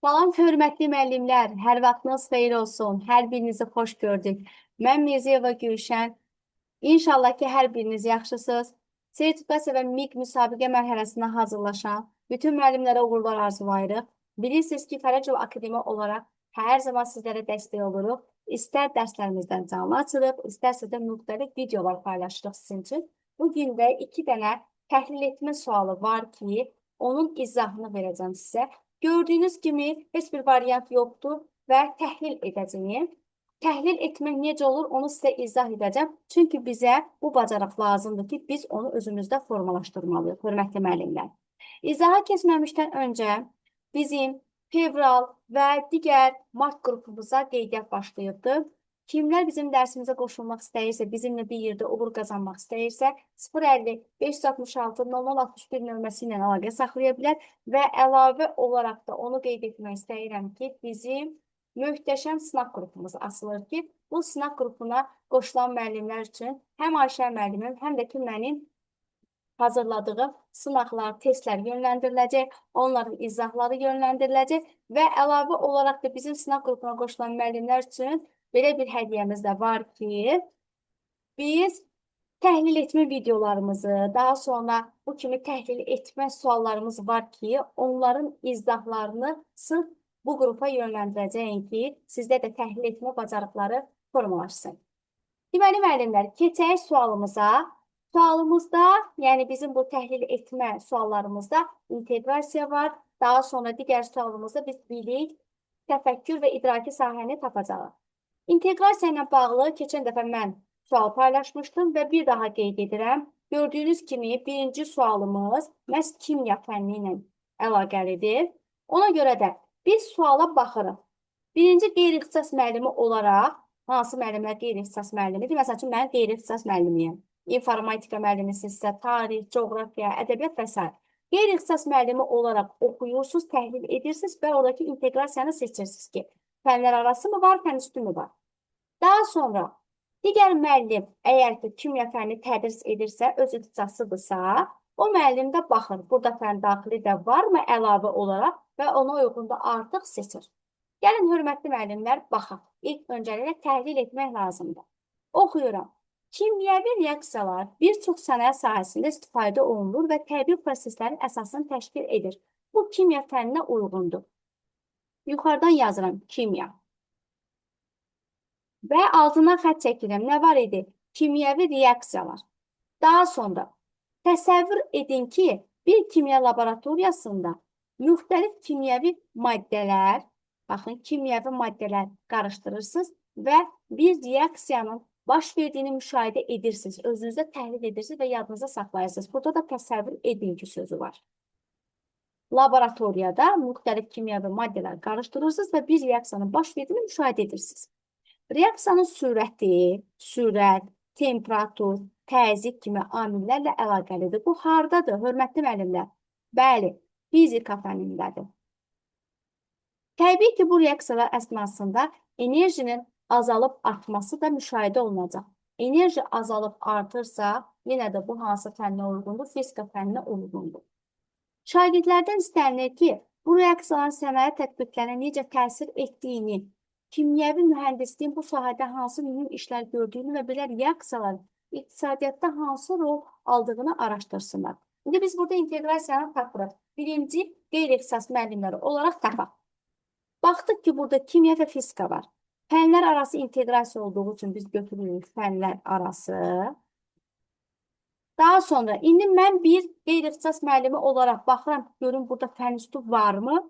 Salam, hörmətli müəllimlər, hər vaxtınız xeyir olsun, hər birinizi xoş gördük. Mən Mirzəyeva Gülşən, İnşallah ki, hər biriniz yaxşısınız. Sertifikasiya və MİQ müsabiqə mərhələsinə hazırlaşan bütün müəllimlərə uğurlar arzulayırıq. Bilirsiniz ki, Fərəcov Akademi olaraq hər zaman sizlərə dəstək oluruq. İstər dərslərimizdən canlı açırıq, istərsə də müxtəlif videolar paylaşırıq sizin üçün. Bugün də iki dənə təhlil etmə sualı var ki, onun izahını verəcəm sizə. Gördüyünüz kimi heç bir variant yoxdur və təhlil edəcəyim. Təhlil etmək necə olur, onu sizə izah edəcəm. Çünki bizə bu bacarıq lazımdır ki, biz onu özümüzdə formalaşdırmalıyıq, hörmətli müəllimlər. İzaha keçməmişdən öncə bizim fevral və digər mart qrupumuza qeydiyyat başlayıbdır. Kimlər bizim dərsimizə qoşulmaq istəyirsə, bizimlə bir yerdə uğur qazanmaq istəyirsə, 050 566 0061 nömrəsi ilə əlaqə saxlaya bilər və əlavə olaraq da onu qeyd etmək istəyirəm ki, bizim möhtəşəm sınaq qrupumuz açılır ki, bu sınaq qrupuna qoşulan müəllimlər üçün həm Ayşə müəllimim, həm də ki, mənim hazırladığım sınaqlar, testlər yönləndiriləcək, onların izahları yönləndiriləcək və əlavə olaraq da bizim sınaq qrupuna qoşulan müəllimlər üçün belə bir hədiyyəmiz də var ki, biz təhlil etmə videolarımızı, daha sonra bu kimi təhlil etmə suallarımız var ki, onların izahlarını sırf bu qrupa yönləndirəcəyik ki, sizdə də təhlil etmə bacarıqları formalaşsın. Deməli, müəllimlər, keçək sualımıza. Sualımızda, yəni bizim bu təhlil etmə suallarımızda inteqrasiya var. Daha sonra digər sualımızda biz bilik, təfəkkür və idraki sahəni tapacağıq. İnteqrasiya ilə bağlı keçən dəfə mən sual paylaşmışdım və bir daha qeyd edirəm. Gördüyünüz kimi birinci sualımız məhz kimya fənni ilə əlaqəlidir. Ona görə də biz suala baxırıq. Birinci qeyri-ixtisas müəllimi olaraq, hansı müəllimlər qeyri-ixtisas müəllimidir? Məsəl üçün, mən qeyri-ixtisas müəllimiyəm. İnformatika müəllimisinizsə, tarix, coğrafiya, ədəbiyyat və s. Qeyri-ixtisas müəllimi olaraq oxuyursunuz, təhlil edirsiniz və oradakı inteqrasiyanı seçirsiniz ki, fənlər arası mı var, fən üstü mü var? Daha sonra, digər müəllim, əgər ki, kimya fənni tədris edirsə, öz ixtisasıdırsa, o müəllim də baxır, burada fən daxili də varmı əlavə olaraq və ona uyğun da artıq seçir. Gəlin, hörmətli müəllimlər, baxaq. İlk öncəliklə təhlil etmək lazımdır. Oxuyuram. Kimyəvi reaksiyalar bir çox sənaye sahəsində istifadə olunur və təbii proseslərin əsasını təşkil edir. Bu, kimya fənninə uyğundur. Yuxarıdan yazıram, kimya. Və altına xət çəkirəm. Nə var idi? Kimyəvi reaksiyalar. Daha sonra, təsəvvür edin ki, bir kimya laboratoriyasında müxtəlif kimyəvi maddələr, baxın, kimyəvi maddələr qarışdırırsınız və bir reaksiyanın baş verdiyini müşahidə edirsiniz, özünüzdə təhlil edirsiniz və yadınıza saxlayırsınız. Burada da təsəvvür edin ki, sözü var. Laboratoriyada müxtəlif kimyəvi maddələr qarışdırırsınız və bir reaksiyanın baş verdiyini müşahidə edirsiniz. Reaksiyanın sürət, temperatur, təzyiq kimi amillərlə əlaqəlidir. Bu, haradadır, hörmətli müəllimlər? Bəli, fizika fənnindədir. Təbii ki, bu reaksiyalar əsnasında enerjinin azalıb artması da müşahidə olunacaq. Enerji azalıb artırsa, yenə də bu hansı fənnə uyğundur? Fizika fənninə uyğundur. Şagirdlərdən istənilir ki, bu reaksiyaların sənaye tətbiqlərinə necə təsir etdiyini, kimyəvi mühəndisliyin bu sahədə hansı mühüm işlər gördüyünü və belə reaksiyaların iqtisadiyyatda hansı rol aldığını araşdırsınlar. İndi biz burada inteqrasiyanı tapırıq. Birinci qeyri-ixtisas müəllimləri olaraq tapaq. Baxdıq ki, burada kimya və fizika var. Fənlər arası inteqrasiya olduğu üçün biz götürürük fənlər arası. Daha sonra, indi mən bir qeyri-ixtisas müəllimi olaraq baxıram, görün burada fən üstü varmı?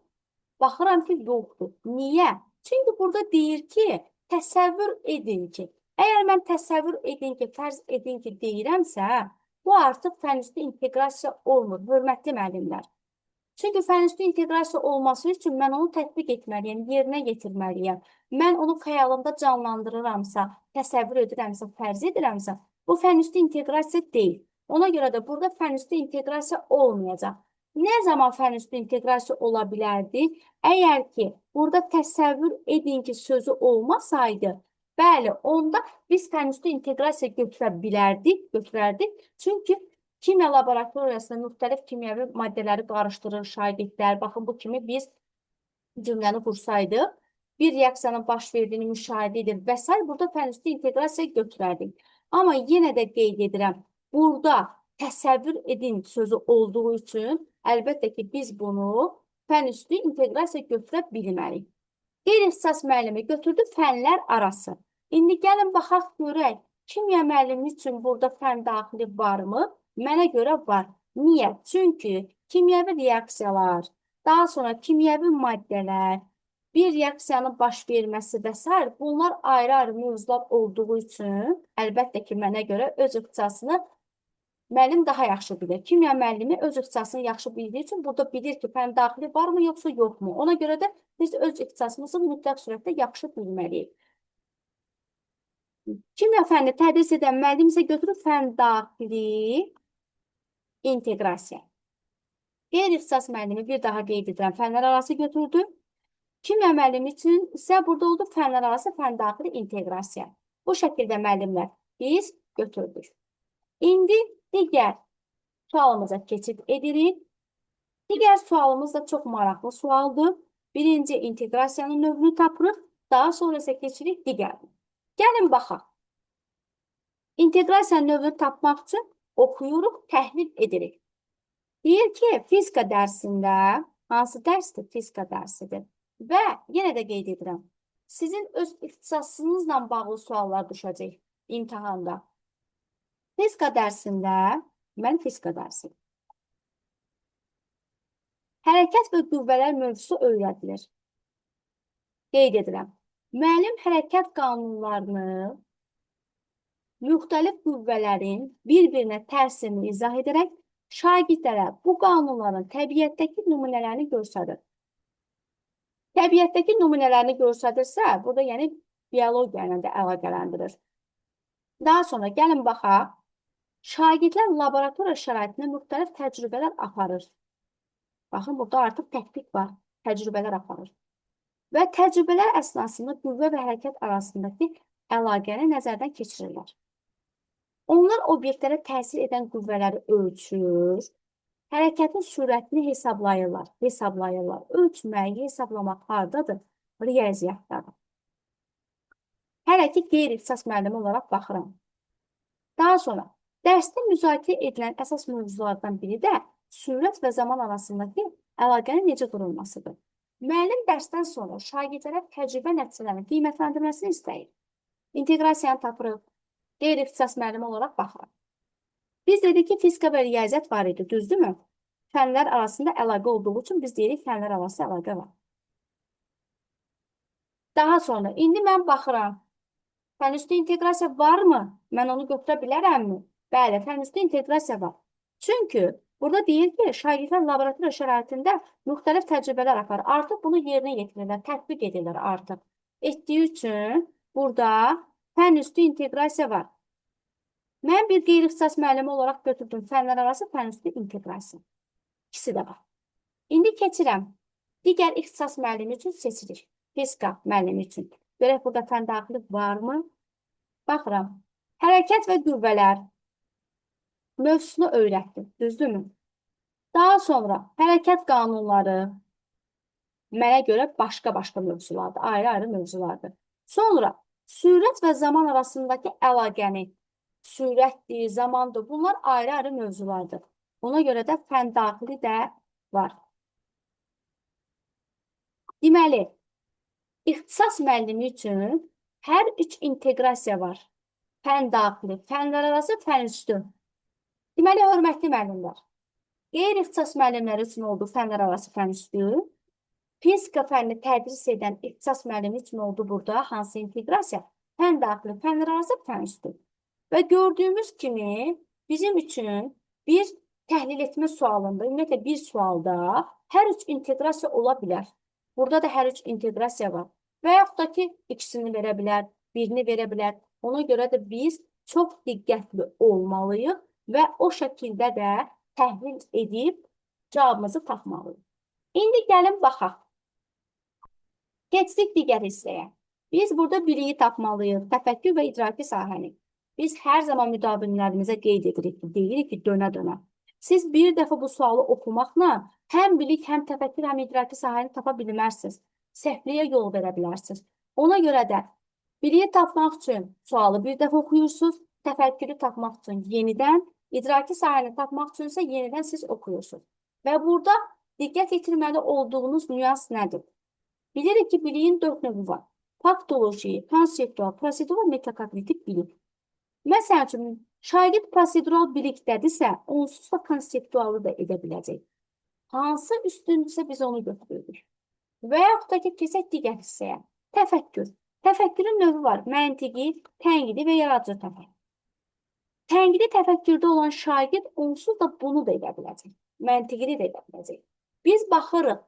Baxıram ki, yoxdur. Niyə? Çünki burada deyir ki, təsəvvür edin ki, əgər mən təsəvvür edin ki, fərz edin ki, deyirəmsə, bu artıq fən üstü inteqrasiya olmur, hörmətli müəllimlər. Çünki fən üstü inteqrasiya olması üçün mən onu tətbiq etməliyəm, yerinə getirməliyəm. Mən onu xəyalımda canlandırıramsa, təsəvvür edirəmsə, fərz edirəmsə, bu fən üstü inteqrasiya deyil. Ona görə də burada fən üstü inteqrasiya olmayacaq. Nə zaman fən üstü inteqrasiya ola bilərdi? Əgər ki, burada təsəvvür edin ki, sözü olmasaydı, bəli, onda biz fən üstü inteqrasiya götürərdik. Çünki kimya laboratoriyasında müxtəlif kimyəvi maddələri qarışdırır şagirdlər. Baxın, bu kimi biz cümləni qursaydı, bir reaksiyanın baş verdiyini müşahidə edir və s. burada fənüstü inteqrasiya götürərdik. Amma yenə də qeyd edirəm, burada təsəvvür edin sözü olduğu üçün əlbəttə ki, biz bunu fənüstü inteqrasiya götürə bilmərik. Qeyri-ixtisas müəllimi götürdü fənlər arası. İndi gəlin baxaq görək, kimya müəllimi üçün burada fən daxili varmı? Mənə görə var. Niyə? Çünki kimyəvi reaksiyalar, daha sonra kimyəvi maddələr, bir reaksiyanın baş verməsi və s. bunlar ayrı-ayrı mövzular olduğu üçün əlbəttə ki, mənə görə öz ixtisasını müəllim daha yaxşı bilir. Kimya müəllimi öz ixtisasını yaxşı bildiyi üçün burada bilir ki, fən daxili varmı, yoxsa yoxmu? Ona görə də biz öz ixtisasımızı mütləq surətdə yaxşı bilməliyik. Kimya fənni tədris edən müəllim isə götürür fən daxili inteqrasiya. Qeyri-ixtisas müəllimi bir daha qeyd edirəm, fənlər arası götürdü. Kimya müəllimi üçün isə burada oldu fənlər arası fən daxili inteqrasiya. Bu şəkildə müəllimlər biz götürdük. İndi digər sualımıza keçid edirik. Digər sualımız da çox maraqlı sualdır. Birinci inteqrasiyanın növünü tapırıq, daha sonra isə keçirik digərini. Gəlin baxaq. İnteqrasiyanın növünü tapmaq üçün oxuyuruq, təhlil edirik. Deyir ki, fizika dərsində, hansı dərsdir? Fizika dərsidir. Və yenə də qeyd edirəm, sizin öz ixtisasınızla bağlı suallar düşəcək imtahanda. Fizika dərsində, mən fizika dərsi. Hərəkət və qüvvələr mövzusu öyrədilir. Qeyd edirəm. Müəllim hərəkət qanunlarını müxtəlif qüvvələrin bir-birinə təsirini izah edərək şagirdlərə bu qanunların təbiətdəki nümunələrini göstərir. Təbiətdəki nümunələrini göstərirsə, burada yəni biologiya ilə də əlaqələndirir. Daha sonra gəlin baxaq. Şagirdlər laboratoriya şəraitində müxtəlif təcrübələr aparır. Baxın, burada artıq tətbiq var. Təcrübələr aparır. Və təcrübələr əsnasında qüvvə və hərəkət arasındakı əlaqəni nəzərdən keçirirlər. Onlar obyektlərə təsir edən qüvvələri ölçür, hərəkətin sürətini hesablayırlar. Ölçmək, hesablamaq hardadır? Riyaziyyatdadır. Hələ ki, qeyri-ixtisas müəllimi olaraq baxıram. Daha sonra, dərsdə müzakirə edilən əsas mövzulardan biri də sürət və zaman arasındakı əlaqənin necə qurulmasıdır. Müəllim dərsdən sonra şagirdlərə təcrübə nəticələrinin qiymətləndirməsini istəyir. İnteqrasiyanı tapırıq, qeyri-ixtisas müəllimi olaraq baxırıq. Biz dedik ki, fizika və riyaziyyat var idi, düzdürmü? Fənlər arasında əlaqə olduğu üçün biz deyirik, fənlər arasında əlaqə var. Daha sonra, indi mən baxıram. Fənüstü inteqrasiya varmı? Mən onu götürə bilərəmmi? Bəli, fənüstü inteqrasiya var. Çünki burada deyir ki, şagirdlər laboratoriya şəraitində müxtəlif təcrübələr aparır. Artıq bunu yerinə yetirirlər, tətbiq edirlər artıq. Etdiyi üçün burada fənüstü inteqrasiya var. Mən bir qeyri-ixtisas müəllimi olaraq götürdüm fənlər arası fənüstü inteqrasiya. İkisi də var. İndi keçirəm. Digər ixtisas müəllimi üçün seçirik. Fizika müəllimi üçün. Görək, burada fən daxili varmı? Baxıram. Hərəkət və qüvvələr mövzusunu öyrətdim, düzdürmü? Daha sonra hərəkət qanunları mənə görə başqa-başqa mövzulardır, ayrı-ayrı mövzulardır. Sonra sürət və zaman arasındakı əlaqəni, sürətdir, zamandır, bunlar ayrı-ayrı mövzulardır. Ona görə də fən daxili də var. Deməli, ixtisas müəllimi üçün hər üç inteqrasiya var. Fən daxili, fənlər arası, fən üstü. Deməli, hörmətli müəllimlər, qeyri-ixtisas müəllimləri üçün oldu fənlər arası, fən üstü. Fizika fənni tədris edən ixtisas müəllimi üçün oldu burada hansı inteqrasiya? Fən daxili, fənlər arası, fən üstü. Və gördüyümüz kimi bizim üçün bir təhlil etmə sualında, ümumiyyətlə bir sualda hər üç inteqrasiya ola bilər. Burada da hər üç inteqrasiya var. Və yaxud da ki, ikisini verə bilər, birini verə bilər. Ona görə də biz çox diqqətli olmalıyıq və o şəkildə də təhlil edib cavabımızı tapmalıyıq. İndi gəlin baxaq. Keçdik digər hissəyə. Biz burada biliyi tapmalıyıq, təfəkkür və idraki sahəni. Biz hər zaman müdavimlərimizə qeyd edirik, deyirik ki, dönə-dönə. Siz bir dəfə bu sualı oxumaqla Həm bilik, həm təfəkkür, həm idraki sahəni tapa bilmərsiniz. Səhvliyə yol verə bilərsiniz. Ona görə də biliyi tapmaq üçün sualı bir dəfə oxuyursunuz, təfəkkürü tapmaq üçün yenidən, idraki sahəni tapmaq üçün isə yenidən siz oxuyursunuz. Və burada diqqət yetirməli olduğunuz nüans nədir? Bilirik ki, biliyin 4 növü var. Faktoloji, konseptual, prosedural, metakognitiv bilik. Məsəl üçün, şagird prosedural bilikdədirsə, onsuz da konseptualı da edə biləcək. Hansı üstündürsə biz onu götürürük. Və yaxud da ki, keçək digər hissəyə. Təfəkkür. Təfəkkürün növü var. Məntiqi, tənqidi və yaradıcı təfəkkür. Tənqidi təfəkkürdə olan şagird onsuz da bunu da edə biləcək. Məntiqini də edə biləcək. Biz baxırıq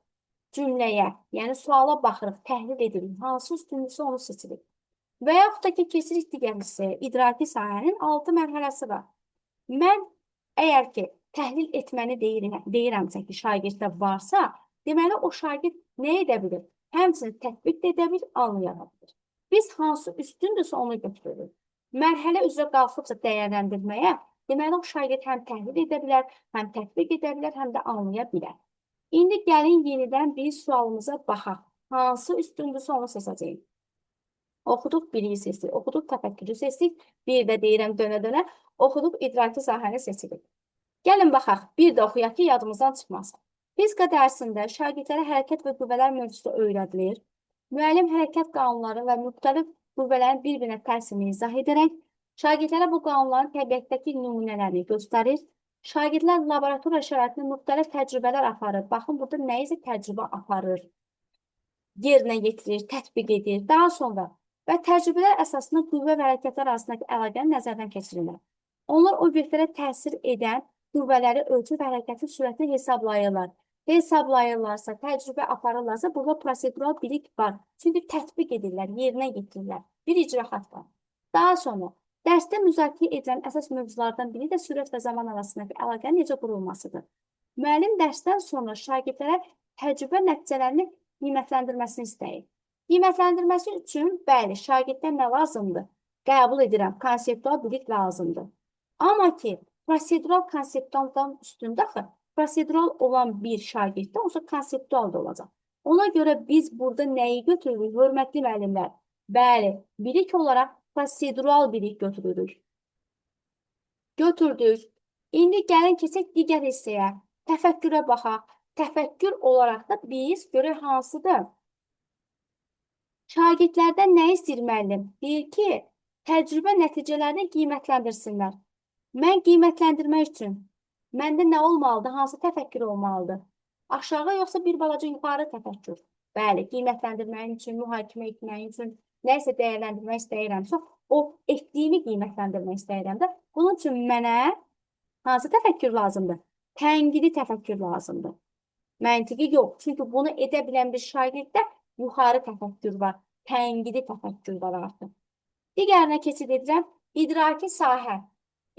cümləyə, yəni suala baxırıq, təhlil edirik. Hansı üstündürsə onu seçirik. Və yaxud da ki, keçirik digər hissəyə. İdraki sahənin 6 mərhələsi var. Mən əgər ki, təhlil etməni deyirəmsə ki, şagirddə varsa, deməli o şagird nə edə bilir? Həmçinin tətbiq də edə bilir, anlaya bilir. Biz hansı üstündürsə onu götürürük. Mərhələ üzrə qalxıbsa dəyərləndirməyə, deməli o şagird həm təhlil edə bilər, həm tətbiq edə bilər, həm də anlaya bilər. İndi gəlin yenidən bir sualımıza baxaq. Hansı üstündürsə onu seçəcəyik. Oxuduq biliyi seçdik, oxuduq təfəkkürü seçdik, bir də deyirəm dönə-dönə, oxuduq idraki sahəni seçirik. Gəlin baxaq, bir də oxuyaq ki, yadımızdan çıxmasın. Fizika dərsində şagirdlərə hərəkət və qüvvələr mövzusu öyrədilir. Müəllim hərəkət qanunları və müxtəlif qüvvələrin bir-birinə təsirini izah edərək, şagirdlərə bu qanunların təbiətdəki nümunələrini göstərir. Şagirdlər laboratoriya şəraitində müxtəlif təcrübələr aparır. Baxın, burada nə isə təcrübə aparır, yerinə yetirir, tətbiq edir. Daha sonra və təcrübələr əsasında qüvvə və hərəkətlər arasındakı əlaqəni nəzərdən keçirirlər. Onlar obyektlərə təsir edən qüvvələri ölçü və hərəkətin sürətini hesablayırlar. Hesablayırlarsa, təcrübə aparırlarsa, burada prosedural bilik var. Çünki tətbiq edirlər, yerinə yetirirlər. Bir icraat var. Daha sonra dərsdə müzakirə edilən əsas mövzulardan biri də sürət və zaman arasındakı əlaqənin necə qurulmasıdır. Müəllim dərsdən sonra şagirdlərə təcrübə nəticələrini qiymətləndirməsini istəyir. Qiymətləndirməsi üçün, bəli, şagirddən nə lazımdır? Qəbul edirəm, konseptual bilik lazımdır. Amma ki, prosedural konseptualdan üstündə axı, prosedural olan bir şagirddə olsa konseptual da olacaq. Ona görə biz burada nəyi götürürük, hörmətli müəllimlər? Bəli, bilik olaraq prosedural bilik götürürük. Götürdük. İndi gəlin keçək digər hissəyə. Təfəkkürə baxaq. Təfəkkür olaraq da biz görək hansıdır? Şagirdlərdən nə istəyir müəllim? Deyir ki, təcrübə nəticələrini qiymətləndirsinlər. Mən qiymətləndirmək üçün məndə nə olmalıdır? Hansı təfəkkür olmalıdır? Aşağı yoxsa bir balaca yuxarı təfəkkür? Bəli, qiymətləndirməyin üçün, mühakimə etməyin üçün, nəsə dəyərləndirmək istəyirəmsə, o etdiyimi qiymətləndirmək istəyirəm də. Bunun üçün mənə hansı təfəkkür lazımdır? Tənqidi təfəkkür lazımdır. Məntiqi yox. Çünki bunu edə bilən bir şagirddə yuxarı təfəkkür var. Tənqidi təfəkkür var artıq. Digərinə keçid edirəm. İdraki sahə.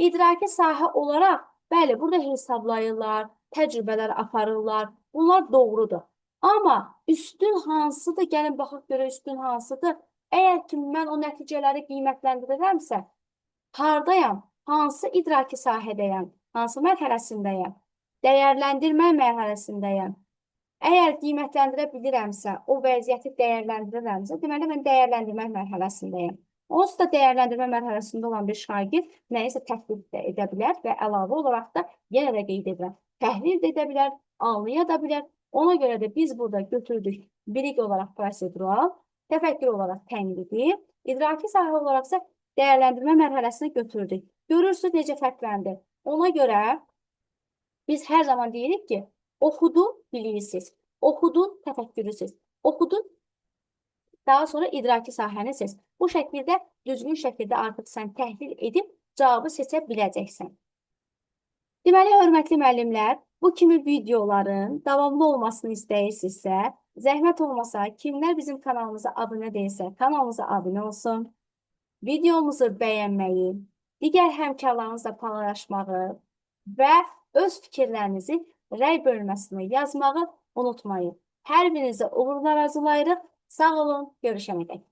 İdraki sahə olaraq, bəli, burada hesablayırlar, təcrübələr aparırlar. Bunlar doğrudur. Amma üstün hansıdır? Gəlin baxaq görə üstün hansıdır? Əgər ki, mən o nəticələri qiymətləndirirəmsə, hardayam? Hansı idraki sahədəyəm? Hansı mərhələsindəyəm? Dəyərləndirmə mərhələsindəyəm. Əgər qiymətləndirə bilirəmsə, o vəziyyəti dəyərləndirirəmsə, deməli, mən dəyərləndirmə mərhələsindəyəm. Onsuz da dəyərləndirmə mərhələsində olan bir şagird nəyisə tətbiq də edə bilər və əlavə olaraq da yenə də qeyd edirəm, təhlil də edə bilər, anlaya da bilər. Ona görə də biz burada götürdük bilik olaraq prosedural, təfəkkür olaraq tənqidi, idraki sahə olaraqsa dəyərləndirmə mərhələsini götürdük. Görürsünüz necə fərqləndi. Ona görə biz hər zaman deyirik ki, oxudun, biliyi siz, oxudun, təfəkkürü siz, oxudun, daha sonra idraki sahəni siz. Bu şəkildə, düzgün şəkildə artıq sən təhlil edib cavabı seçə biləcəksən. Deməli, hörmətli müəllimlər, bu kimi videoların davamlı olmasını istəyirsinizsə, zəhmət olmasa, kimlər bizim kanalımıza abunə deyilsə, kanalımıza abunə olsun, videomuzu bəyənməyi, digər həmkarlarınızla paylaşmağı və öz fikirlərinizi rəy bölməsinə yazmağı unutmayın. Hər birinizə uğurlar arzulayırıq. Sağ olun, görüşənədək.